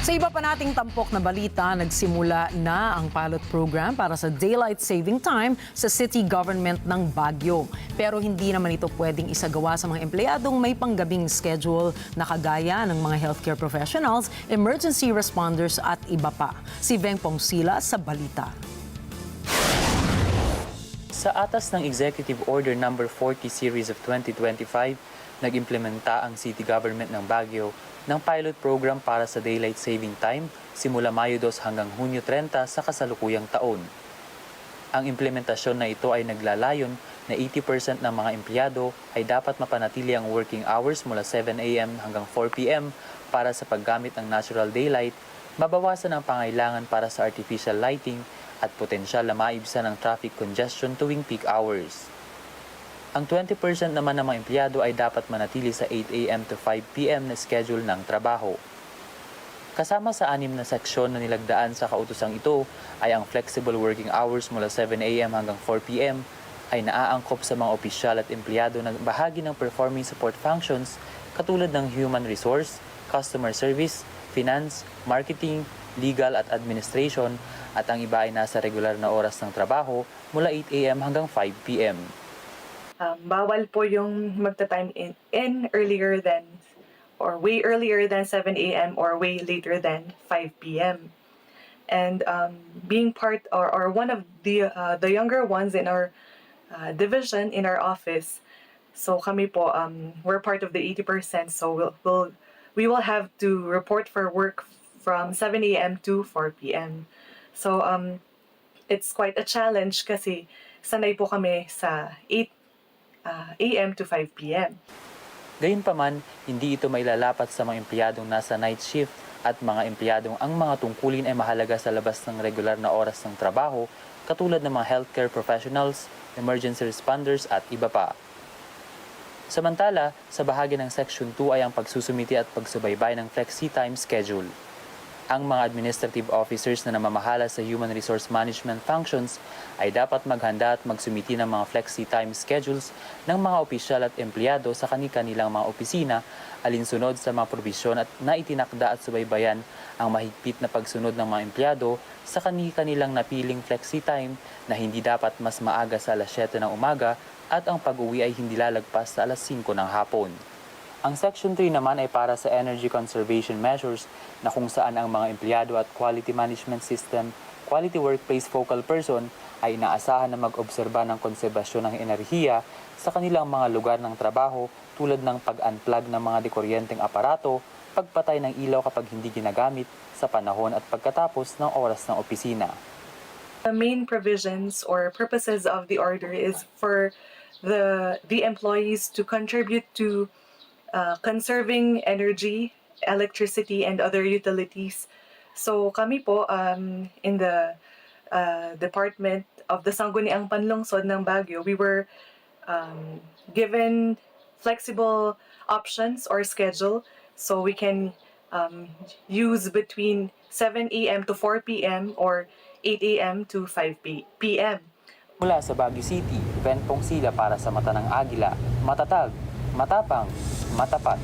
Sa iba pa nating tampok na balita, nagsimula na ang pilot program para sa Daylight Saving Time sa city government ng Baguio. Pero hindi naman ito pwedeng isagawa sa mga empleyadong may panggabing schedule na kagaya ng mga healthcare professionals, emergency responders at iba pa. Si Veng Pongsila sa balita. Sa atas ng Executive Order No. 40 Series of 2025, nag-implementa ang City Government ng Baguio ng pilot program para sa Daylight Saving Time simula Mayo 2 hanggang Hunyo 30 sa kasalukuyang taon. Ang implementasyon na ito ay naglalayon na 80% ng mga empleyado ay dapat mapanatili ang working hours mula 7 a.m. hanggang 4 p.m. para sa paggamit ng natural daylight, mabawasan ang pangailangan para sa artificial lighting at potensyal na maibsan ang traffic congestion tuwing peak hours. Ang 20% naman ng mga empleyado ay dapat manatili sa 8 a.m. to 5 p.m. na schedule ng trabaho. Kasama sa 6 na seksyon na nilagdaan sa kautosang ito ay ang flexible working hours mula 7 a.m. hanggang 4 p.m. ay naaangkop sa mga opisyal at empleyado na bahagi ng performing support functions katulad ng human resource, customer service, finance, marketing, legal at administration at ang iba ay nasa regular na oras ng trabaho mula 8 a.m. hanggang 5 p.m. Bawal po yung magta-time in earlier than or way earlier than 7 a.m. or way later than 5 p.m. And being part or one of the younger ones in our division in our office, so kami po we're part of the 80%, so we will have to report for work from 7 a.m. to 4 p.m. So it's quite a challenge kasi sanay po kami sa 8 a.m. to 5 p.m. Gayunpaman, hindi ito mailalapat sa mga empleyadong nasa night shift at mga empleyadong ang mga tungkulin ay mahalaga sa labas ng regular na oras ng trabaho katulad ng mga healthcare professionals, emergency responders at iba pa. Samantala, sa bahagi ng Section 2 ay ang pagsusumiti at pagsubaybay ng flexi time schedule. Ang mga administrative officers na namamahala sa human resource management functions ay dapat maghanda at magsumiti ng mga flexi time schedules ng mga opisyal at empleyado sa kanilang mga opisina alinsunod sa mga probisyon at naitinakda at subaybayan ang mahigpit na pagsunod ng mga empleyado sa kanilang napiling flexi time na hindi dapat mas maaga sa alas 7 ng umaga at ang pag-uwi ay hindi lalagpas sa alas 5 ng hapon. Ang Section 3 naman ay para sa energy conservation measures na kung saan ang mga empleyado at quality management system, quality workplace focal person ay inaasahan na mag-obserba ng konserbasyon ng enerhiya sa kanilang mga lugar ng trabaho tulad ng pag-unplug ng mga dekuryenteng aparato, pagpatay ng ilaw kapag hindi ginagamit sa panahon at pagkatapos ng oras ng opisina. The main provisions or purposes of the order is for the employees to contribute to conserving energy, electricity, and other utilities. So kami po in the Department of the Sangguniang Panlungsod ng Baguio, we were given flexible options or schedule so we can use between 7 a.m. to 4 p.m. or 8 a.m. to 5 p.m. Mula sa Baguio City, Veng Pongsila para sa Mata ng Agila, matatag, matapang, matapat.